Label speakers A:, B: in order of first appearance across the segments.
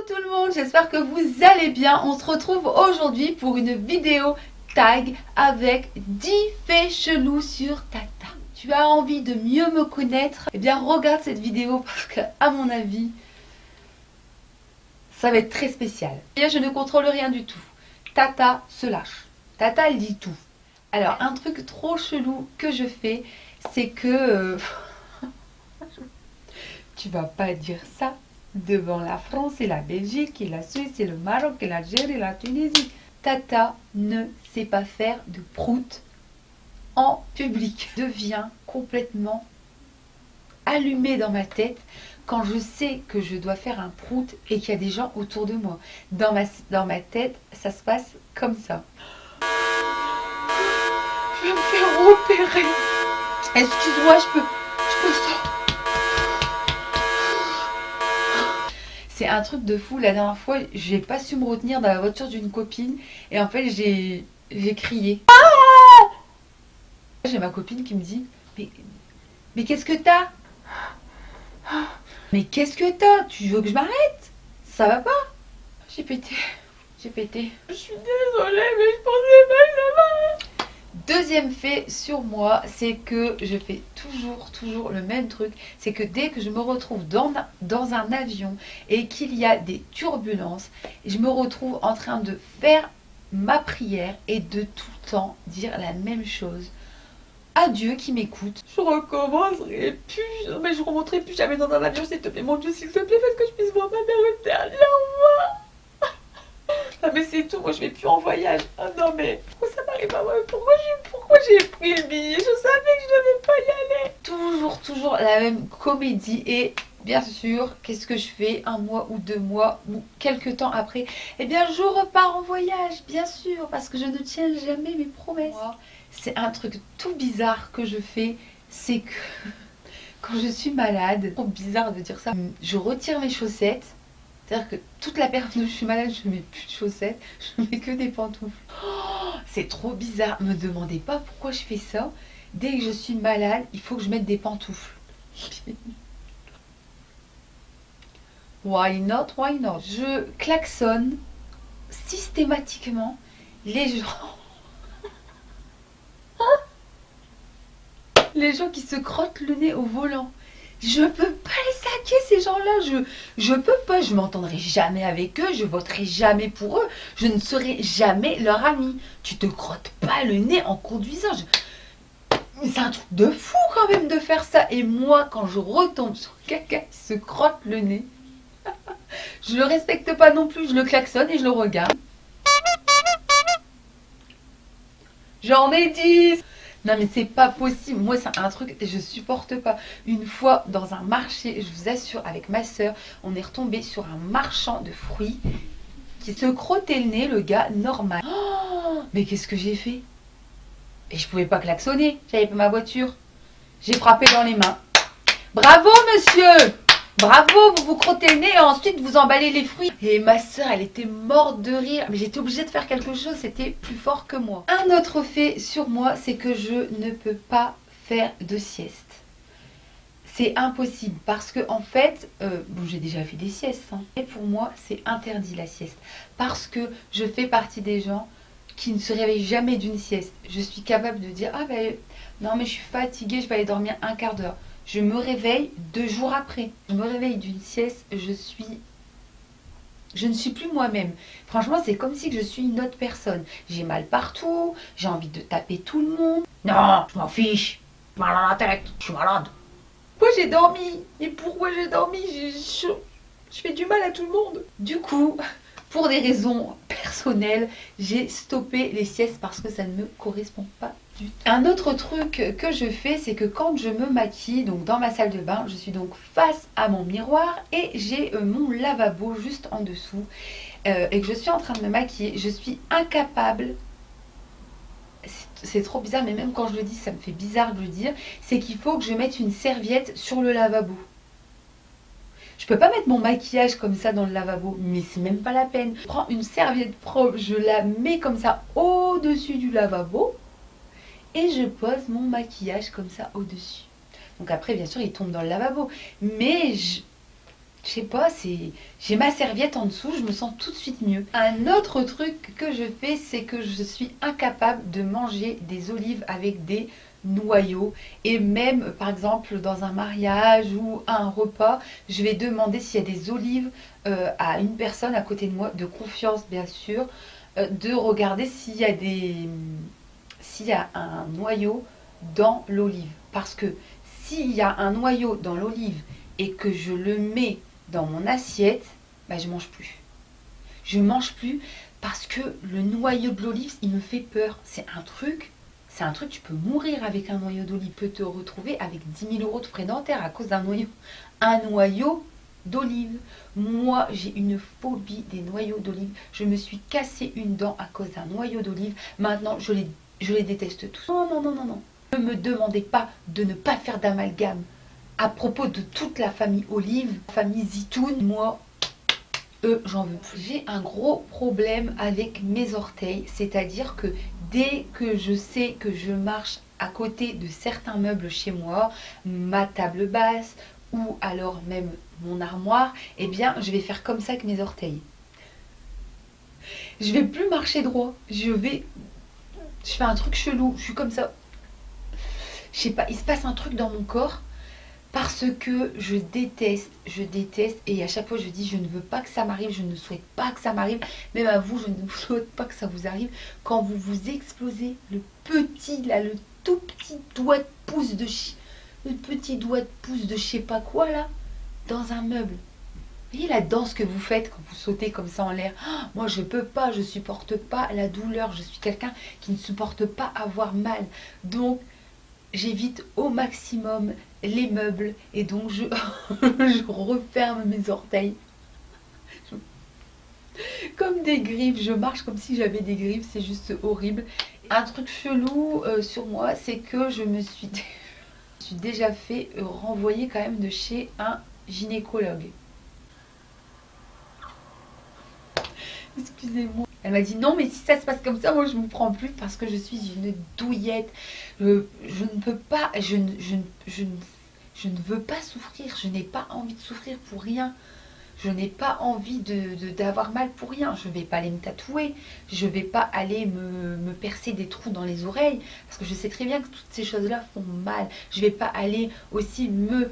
A: tout le monde, j'espère que vous allez bien. On se retrouve aujourd'hui pour une vidéo tag avec 10 faits chelous sur Tata. Tu as envie de mieux me connaître? Eh bien regarde cette vidéo parce que à mon avis, ça va être très spécial. Et je ne contrôle rien du tout. Tata se lâche. Tata elle dit tout. Alors un truc trop chelou que je fais, c'est que... tu vas pas dire ça devant la France et la Belgique et la Suisse et le Maroc et l'Algérie et la Tunisie. Tata ne sait pas faire de prout en public. Je deviens complètement allumée dans ma tête quand je sais que je dois faire un prout et qu'il y a des gens autour de moi. Dans ma tête, ça se passe comme ça. Je vais me faire opérer. Excuse-moi, je peux sortir. C'est un truc de fou. La dernière fois, j'ai pas su me retenir dans la voiture d'une copine. Et en fait, j'ai crié. Ah! J'ai ma copine qui me dit mais qu'est-ce que t'as? Mais qu'est-ce que t'as? Tu veux que je m'arrête? Ça va pas? J'ai pété. Je suis désolée, mais je pensais pas que ça va. Deuxième fait sur moi, c'est que je fais toujours le même truc. C'est que dès que je me retrouve dans un avion et qu'il y a des turbulences, je me retrouve en train de faire ma prière et de tout le temps dire la même chose. À Dieu qui m'écoute. Je recommencerai plus, mais je remonterai plus jamais dans un avion, s'il te plaît, mon Dieu, s'il te plaît, parce que je puisse voir ma mère une dernière fois. Ah mais c'est tout, moi je vais plus en voyage. Ah non mais pourquoi ça m'arrive à moi? Pourquoi j'ai pris le billet? Je savais que je devais pas y aller. Toujours la même comédie. Et bien sûr, qu'est-ce que je fais? Un mois ou 2 mois ou quelques temps après, eh bien je repars en voyage, bien sûr, parce que je ne tiens jamais mes promesses. C'est un truc tout bizarre que je fais, c'est que quand je suis malade, c'est trop bizarre de dire ça, je retire mes chaussettes. C'est-à-dire que toute la période où je suis malade, je ne mets plus de chaussettes, je ne mets que des pantoufles. Oh, c'est trop bizarre. Ne me demandez pas pourquoi je fais ça. Dès que je suis malade, il faut que je mette des pantoufles. Why not? Why not? Je klaxonne systématiquement les gens. Les gens qui se crottent le nez au volant. Je peux pas les saquer ces gens-là, je peux pas, je m'entendrai jamais avec eux, je voterai jamais pour eux, je ne serai jamais leur ami. Tu te crottes pas le nez en conduisant. C'est un truc de fou quand même de faire ça. Et moi, quand je retombe sur quelqu'un qui se crotte le nez, je le respecte pas non plus, je le klaxonne et je le regarde. J'en ai 10. Non mais c'est pas possible, moi c'est un truc, je supporte pas. Une fois dans un marché, je vous assure, avec ma soeur, on est retombé sur un marchand de fruits qui se crottait le nez, le gars, normal. Oh, mais qu'est-ce que j'ai fait? Et je pouvais pas klaxonner, j'avais pas ma voiture. J'ai frappé dans les mains. Bravo monsieur! Bravo, vous vous crottez le nez et ensuite vous emballez les fruits. Et ma soeur, elle était morte de rire. Mais j'étais obligée de faire quelque chose, c'était plus fort que moi. Un autre fait sur moi, c'est que je ne peux pas faire de sieste. C'est impossible parce que en fait, bon, j'ai déjà fait des siestes. Et pour moi, c'est interdit la sieste. Parce que je fais partie des gens qui ne se réveillent jamais d'une sieste. Je suis capable de dire, ah ben non mais je suis fatiguée, je vais aller dormir un quart d'heure. Je me réveille 2 jours après. Je me réveille d'une sieste, je ne suis plus moi-même. Franchement, c'est comme si je suis une autre personne. J'ai mal partout, j'ai envie de taper tout le monde. Non, je m'en fiche. J'ai mal à la tête, je suis malade. Pourquoi j'ai dormi? Et pourquoi j'ai dormi? Je fais du mal à tout le monde. Du coup, pour des raisons personnelles, j'ai stoppé les siestes parce que ça ne me correspond pas du tout. Un autre truc que je fais, c'est que quand je me maquille, donc dans ma salle de bain, je suis donc face à mon miroir et j'ai mon lavabo juste en dessous et que je suis en train de me maquiller, je suis incapable. C'est trop bizarre, mais même quand je le dis, ça me fait bizarre de le dire, c'est qu'il faut que je mette une serviette sur le lavabo. Je peux pas mettre mon maquillage comme ça dans le lavabo, mais c'est même pas la peine. Je prends une serviette propre, je la mets comme ça au-dessus du lavabo et je pose mon maquillage comme ça au-dessus. Donc après, bien sûr, il tombe dans le lavabo. Mais Je sais pas, j'ai ma serviette en dessous, je me sens tout de suite mieux. Un autre truc que je fais, c'est que je suis incapable de manger des olives avec des noyaux. Et même, par exemple, dans un mariage ou à un repas, je vais demander s'il y a des olives à une personne à côté de moi, de confiance bien sûr, de regarder s'il y a un noyau dans l'olive. Parce que s'il y a un noyau dans l'olive et que je le mets dans mon assiette, bah, je mange plus. Je mange plus parce que le noyau de l'olive, il me fait peur. C'est un truc, tu peux mourir avec un noyau d'olive, tu peux te retrouver avec 10 000 € de frais dentaires à cause d'un noyau. Un noyau d'olive. Moi, j'ai une phobie des noyaux d'olive. Je me suis cassé une dent à cause d'un noyau d'olive. Maintenant, je les déteste tous. Non, non, non, non, non. Ne me demandez pas de ne pas faire d'amalgame à propos de toute la famille Olive, la famille Zitoun. Moi, eux, j'en veux plus. J'ai un gros problème avec mes orteils, c'est-à-dire que dès que je sais que je marche à côté de certains meubles chez moi, ma table basse ou alors même mon armoire, eh bien, je vais faire comme ça avec mes orteils. Je vais plus marcher droit. Je fais un truc chelou. Je suis comme ça. Je sais pas, il se passe un truc dans mon corps. Parce que je déteste, et à chaque fois je dis je ne veux pas que ça m'arrive, je ne souhaite pas que ça m'arrive, même à vous je ne souhaite pas que ça vous arrive, quand vous vous explosez le petit, là, le tout petit doigt de pouce le petit doigt de pouce de je sais pas quoi là, dans un meuble. Vous voyez la danse que vous faites quand vous sautez comme ça en l'air. Ah, moi je peux pas, je supporte pas la douleur, je suis quelqu'un qui ne supporte pas avoir mal. Donc j'évite au maximum les meubles et donc je, je referme mes orteils. Comme des griffes, je marche comme si j'avais des griffes, c'est juste horrible. Un truc chelou sur moi, c'est que je suis déjà fait renvoyer quand même de chez un gynécologue. Excusez-moi. Elle m'a dit non, mais si ça se passe comme ça, moi je ne me prends plus parce que je suis une douillette. Je ne peux pas, je ne veux pas souffrir. Je n'ai pas envie de souffrir pour rien. Je n'ai pas envie d'avoir mal pour rien. Je ne vais pas aller me tatouer. Je ne vais pas aller me percer des trous dans les oreilles. Parce que je sais très bien que toutes ces choses-là font mal. Je ne vais pas aller aussi me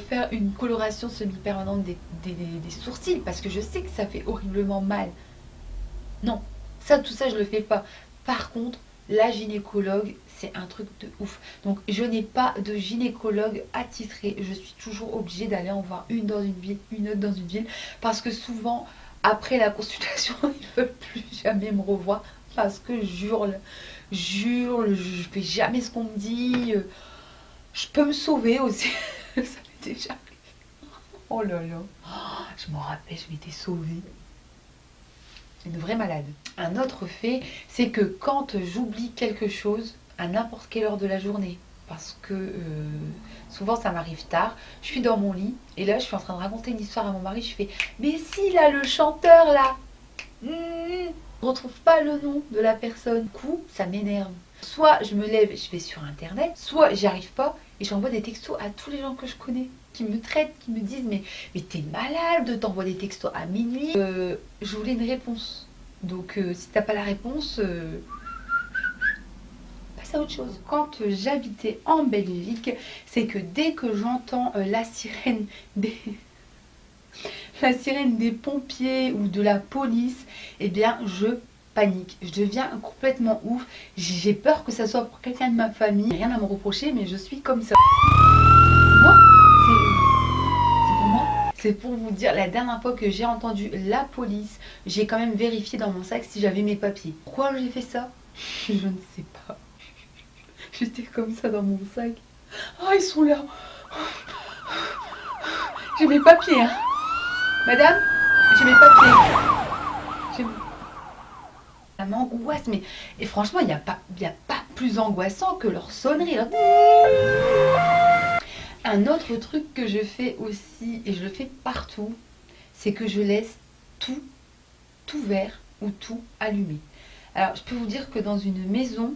A: faire une coloration semi-permanente des sourcils. Parce que je sais que ça fait horriblement mal. Non, ça, tout ça, je le fais pas. Par contre, la gynécologue, c'est un truc de ouf. Donc, je n'ai pas de gynécologue attitré. Je suis toujours obligée d'aller en voir une dans une ville, une autre dans une ville. Parce que souvent, après la consultation, ils ne veulent plus jamais me revoir. Parce que je fais jamais ce qu'on me dit. Je peux me sauver aussi. Ça m'est déjà arrivé. Oh là là. Oh, je m'en rappelle, je m'étais sauvée. Une vraie malade. Un autre fait, c'est que quand j'oublie quelque chose à n'importe quelle heure de la journée, parce que souvent ça m'arrive tard, je suis dans mon lit et là je suis en train de raconter une histoire à mon mari, je fais mais si là le chanteur là, je retrouve pas le nom de la personne, du coup ça m'énerve. Soit je me lève, je vais sur internet, soit j'y arrive pas et j'envoie des textos à tous les gens que je connais qui me traitent, qui me disent mais t'es malade, t'envoies des textos à minuit. Je voulais une réponse. Donc si t'as pas la réponse, passe à autre chose. Quand j'habitais en Belgique, c'est que dès que j'entends la sirène des pompiers ou de la police, eh bien je panique, je deviens complètement ouf, j'ai peur que ça soit pour quelqu'un de ma famille, rien à me reprocher mais je suis comme ça. Moi, c'est pour moi. C'est pour vous dire, la dernière fois que j'ai entendu la police, j'ai quand même vérifié dans mon sac si j'avais mes papiers. Pourquoi j'ai fait ça? Je ne sais pas. J'étais comme ça dans mon sac. Ah, ils sont là. J'ai mes papiers, hein. Madame, j'ai mes papiers. Ça m'angoisse, mais et franchement, il n'y a pas plus angoissant que leur sonnerie. Là. Un autre truc que je fais aussi, et je le fais partout, c'est que je laisse tout vert ou tout allumé. Alors, je peux vous dire que dans une maison,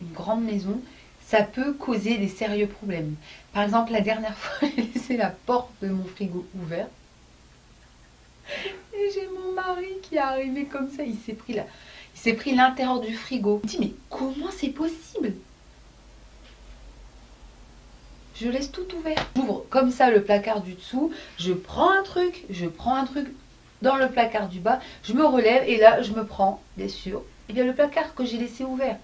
A: une grande maison, ça peut causer des sérieux problèmes. Par exemple, la dernière fois, j'ai laissé la porte de mon frigo ouverte. mari qui est arrivé comme ça, il s'est pris l'intérieur du frigo. Je me dis mais comment c'est possible? Je laisse tout ouvert. J'ouvre comme ça le placard du dessous, je prends un truc dans le placard du bas, je me relève et là je me prends, bien sûr, et bien le placard que j'ai laissé ouvert.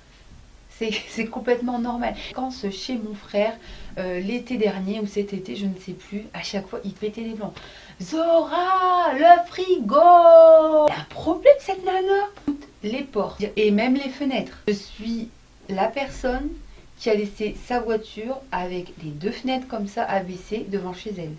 A: C'est complètement normal. Quand chez mon frère, l'été dernier ou cet été, je ne sais plus, à chaque fois il pétait les plombs. Zora, le frigo! Il y a un problème cette nana. Toutes les portes et même les fenêtres. Je suis la personne qui a laissé sa voiture avec les 2 fenêtres comme ça abaissées devant chez elle.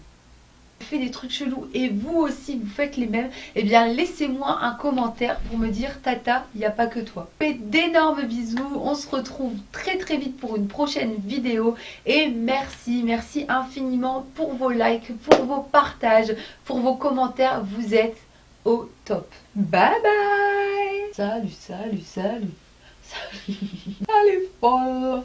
A: Fait des trucs chelous et vous aussi vous faites les mêmes, eh bien laissez-moi un commentaire pour me dire tata, il n'y a pas que toi. Faites d'énormes bisous, on se retrouve très très vite pour une prochaine vidéo et merci infiniment pour vos likes, pour vos partages, pour vos commentaires, vous êtes au top. Bye bye. Salut. Allez folle.